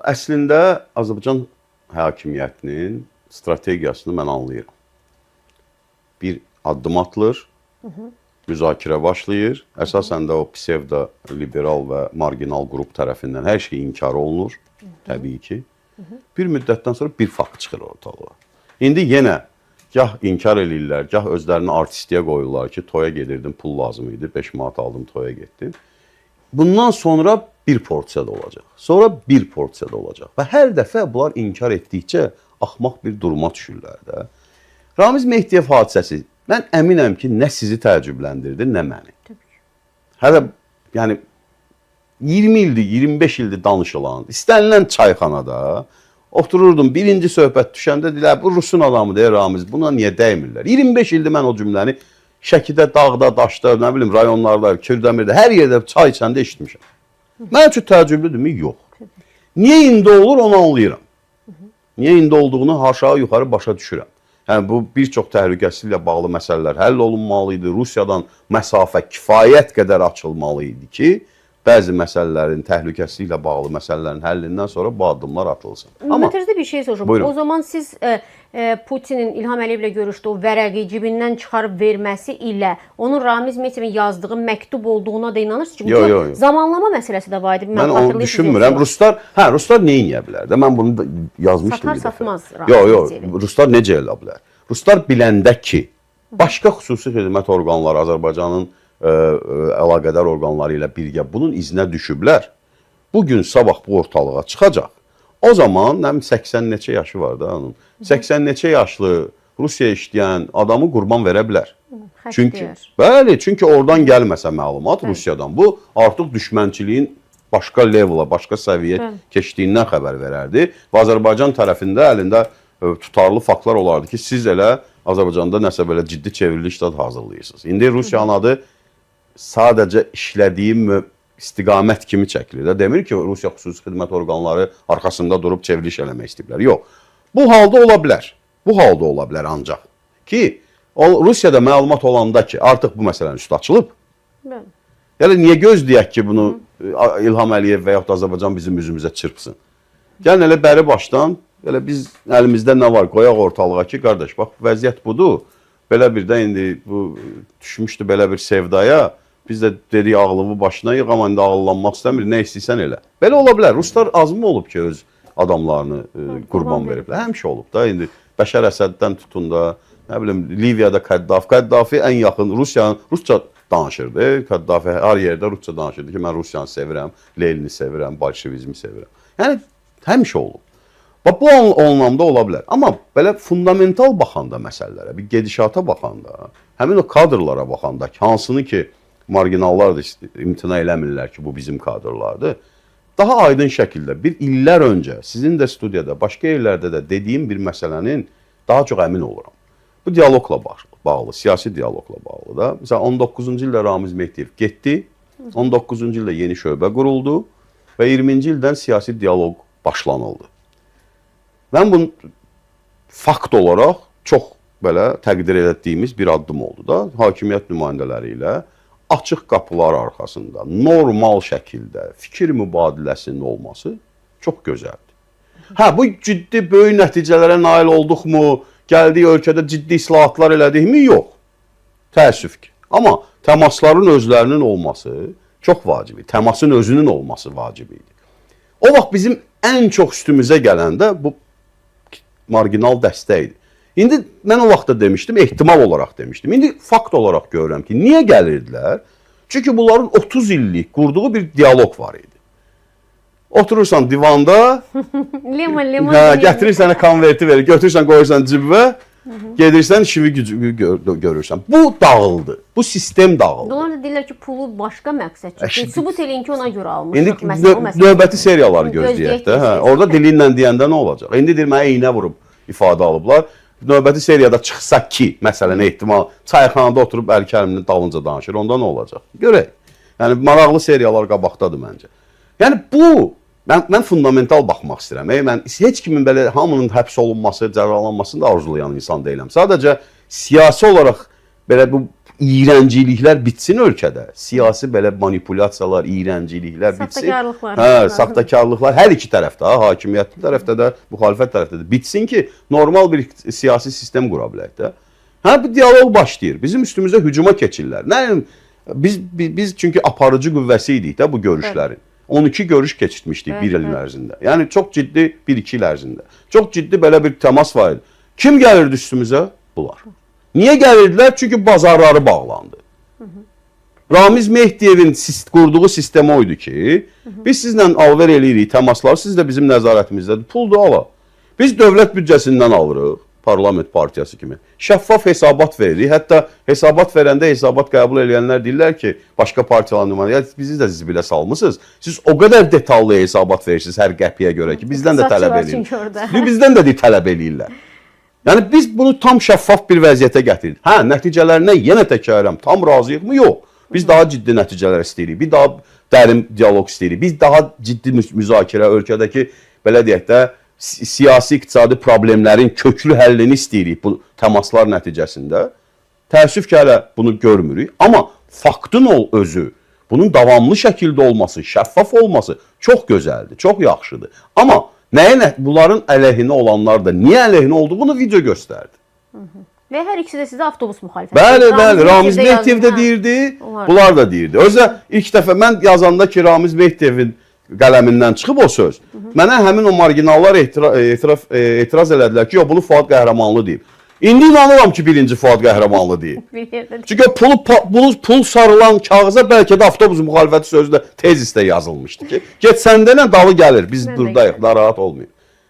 əslində Azərbaycan hakimiyyətinin strategiyasını mən anlayıram. Bir addım atılır, müzakirə başlayır. Əsasən də o psevdo-liberal və marginal qrup tərəfindən hər şey inkar olunur, təbii ki. Bir müddətdən sonra bir fakt çıxır ortalığa. İndi yenə gah inkar eləyirlər, gah özlərini artistliyə qoyurlar ki, toya gedirdim, pul lazım idi, 5 manat aldım, toya getdim. Bundan sonra bir porsiyada olacaq. Sonra bir porsiyada olacaq. Və hər dəfə bunlar inkar etdikcə axmaq bir duruma düşürlər də. Ramiz Mehdiyev hadisəsi, mən əminəm ki, nə sizi təəccübləndirdi, nə məni. Hələ, yəni, 20 ildir, 25 ildir danışılan, istənilən çayxanada otururdum, birinci söhbət düşəndə deyilər, bu Rusun adamı deyir Ramiz, buna niyə dəymirlər? 25 ildir mən o cümləni Şəkidə, dağda, daşda, nə bilim, rayonlarda, Kürdəmirdə, hər yerdə çay içəndə eşitmişəm. Mən üçün təəccüblüdürmü? Yox. Niyə indi olur, onu anlayıram. Niyə indi olduğunu aşağı yuxarı başa düşürəm. Yəni, bu bir çox təhlükəsizliklə bağlı məsələlər həll olunmalı idi. Rusiyadan məsafə kifayət qədər açılmalı idi ki, bəzi məsələlərin, təhlükəsizliklə bağlı məsələlərin həllindən sonra bu addımlar atılsın. Mütərizdə bir şey soruşum. O zaman siz Putinin İlham Əliyevlə görüşdüyü o vərəqi cibindən çıxarıb verməsi ilə onun Ramiz Mehdievin yazdığı məktub olduğuna da inanırsınız? Çünki zamanlama məsələsi də var idi. Mən onu düşünmürəm. Ruslar nə edə bilər? Mən bunu da yazmışdım. Satar satmaz Ramiz Mehdiyevi. Ruslar necə elə bilər? Ruslar biləndə ki, başqa xüsusi xidmət orqanları Azərbaycanın əlaqədar orqanları ilə birgə bunun izinə düşüblər. Bugün, sabah bu ortalığa çıxacaq. O zaman 80 neçə yaşı var da onun. 80 neçə yaşlı Rusiyaya işləyən adamı qurban verə bilər. Çünki oradan gəlməsə məlumat Rusiyadan bu artıq düşmənçiliyin başqa level'a, başqa səviyyə keçdiyindən xəbər verərdi. Və Azərbaycan tərəfində əlində tutarlı faktlar olardı ki, siz elə Azərbaycanda nəsə belə ciddi çevriliş də hazırlayırsınız. İndi Rusiyanın adı sadəcə işlədiyi istiqamət kimi çəkilir. Demir ki, Rusiya xüsusi xidmət orqanları arxasında durub çevriliş eləmək istəyiblər. Yox. Bu halda ola bilər. Bu halda ola bilər ancaq. Ki, Rusiyada məlumat olanda ki, artıq bu məsələnin üstü açılıb. Yəni, niyə gözləyək ki, bunu İlham Əliyev və yaxud da Azərbaycan bizim üzümüzə çırpsın? Gəlin elə bəri başdan, elə biz əlimizdə nə var, qoyaq ortalığa ki, qardaş, bax, vəziyyət budur. Belə bir də indi bu düşmüşdü belə bir sevdaya. Biz də dedik ağlığı başına yığ, amma indi ağıllanmaq istəmir, nə istəyirsən elə. Belə ola bilər. Ruslar azmı olub ki, öz adamlarını qurban veriblər? Həmişə olub da. İndi Bəşər Əsəddən tutun da, nə bilim, Liviyada Qəddafi ən yaxın Rusça danışırdı. Qəddafi hər yerdə Rusça danışırdı ki, mən Rusiyanı sevirəm, Lenini sevirəm, bolşevizmi sevirəm. Yəni, həmişə olub. Bu anlamda ola bilər. Amma belə fundamental baxanda məsələlərə, bir gedişata baxanda, həmin o kadrlara baxanda, hansını ki, marginallar da imtina eləmirlər ki, bu bizim kadrlardır. Daha aydın şəkildə bir illər öncə sizin də studiyada, başqa yerlərdə də dediyim bir məsələnin daha çox əmin oluram. Bu diyaloqla bağlı, siyasi diyaloqla bağlı da. Məsələn, 19-cu ildə Ramiz Mehdiyev getdi, 19-cu ildə yeni şöbə quruldu və 20-ci ildən siyasi diyaloq başlanıldı. Mən bunu fakt olaraq çox belə təqdir etdiyimiz bir addım oldu da, hakimiyyət nümayəndələri ilə açıq qapılar arxasında, normal şəkildə fikir mübadiləsinin olması çox gözəldir. Bu ciddi, böyük nəticələrə nail olduqmu, gəldiyi ölkədə ciddi islahatlar elədikmi? Yox. Təəssüf ki. Amma təmasların özlərinin olması çox vacib idi. Təmasın özünün olması vacib idi. O vaxt bizim ən çox üstümüzə gələndə bu marginal dəstəkdir. İndi mən o vaxtda demişdim, ehtimal olaraq demişdim. İndi fakt olaraq görürəm ki, niyə gəlirdilər? Çünki bunların 30 illik qurduğu bir diyalog var idi. Oturursan divanda, gətirirsən konverti verir, götürürsən, qoyursan cibə, gedirsən, işini görürsən. Bu dağıldı, bu sistem dağıldı. Onlar da deyirlər ki, pulu başqa məqsəd üçün. Sübut eləyin ki, ona görə İndi almışıq. növbəti seriyaları gözləyək də. Orada dili ilə deyəndə nə olacaq? İndi deyir, mənə iynə vurub ifadə alıblar. Növbəti seriyada çıxsa ki, məsələn, ehtimal, çayxanada oturub Əli-Kəriminin dalınca danışır, onda nə olacaq? Görək. Yəni, maraqlı seriyalar qabaqdadır məncə. Yəni, bu, mən fundamental baxmaq istəyirəm. Mən heç kimin belə hamının həbs olunması, cəzalanmasını da arzulayan insan deyiləm. Sadəcə, siyasi olaraq belə bu iğrənciliklər bitsin ölkədə. Siyasi belə manipulyasiyalar, iğrənciliklər bitsin. Saxtakarlıqlar. Saxtakarlıqlar hər iki tərəfdə, hakimiyyətli tərəfdə də, müxalifət tərəfdə də bitsin ki, normal bir siyasi sistem qura bilək də. Bu dialoq başlayır. Bizim üstümüzə hücuma keçirlər. Nə biz çünki aparıcı qüvvəsi idik də bu görüşlərin. 12 görüş keçirmişdik bir il ərzində. Yəni çox ciddi 1-2 il ərzində. Çox ciddi belə bir təmas var idi. Kim gəlirdi üstümüzə? Bunlar. Niyə gəlirdilər? Çünki bazarları bağlandı. Ramiz Mehdiyevin qurduğu sistem oydu ki, biz sizlə alver eləyirik təmaslar, siz də bizim nəzarətimizdədir. Puldu ala. Biz dövlət büdcəsindən alırıq. Parlament partiyası kimi. Şəffaf hesabat veririk. Hətta hesabat verəndə hesabat qəbul edənlər deyirlər ki, başqa partiyaların nümayəndələri bizi də zibilə salmısınız. Siz o qədər detallı hesabat verirsiniz hər qəpiyə görə ki, bizdən də tələb eləyirlər. Bizdən də tələb eləyirlər. Yəni biz bunu tam şəffaf bir vəziyyətə gətirdik. Nəticələrinə yenə təkrarlayıram, tam razıyıqmı? Yox. Biz daha ciddi nəticələr istəyirik. Biz daha dərin dialoq istəyirik. Biz daha ciddi müzakirə ölkədəki belə deyək də siyasi iqtisadi problemlərin köklü həllini istəyirik bu təmaslar nəticəsində. Təəssüf ki, hələ bunu görmürük. Amma faktın özü, bunun davamlı şəkildə olması, şəffaf olması çox gözəldir, çox yaxşıdır. Amma bunların əleyhinə olanlar da niyə əleyhinə olduğunu video göstərdi. Və hər ikisi də sizə avtobus müxalifəti. Bəli, Ramiz Mehdiyev də deyirdi, bunlar da deyirdi. Özə ilk dəfə mən yazanda ki, Ramiz Mehdiyevin qələmindən çıxıb o söz. Mənə həmin o marginallar etiraz elədilər ki, bunu Fuad Qəhrəmanlı deyib. İndi inanıram ki, birinci Fuad Qəhrəmanlı deyib. Çünki pul sarılan kağıza bəlkə də avtobus müxalifəti sözü də tezisdə yazılmışdı ki, get səndə nə dalı gəlir, biz buradayıq, narahat olmayın.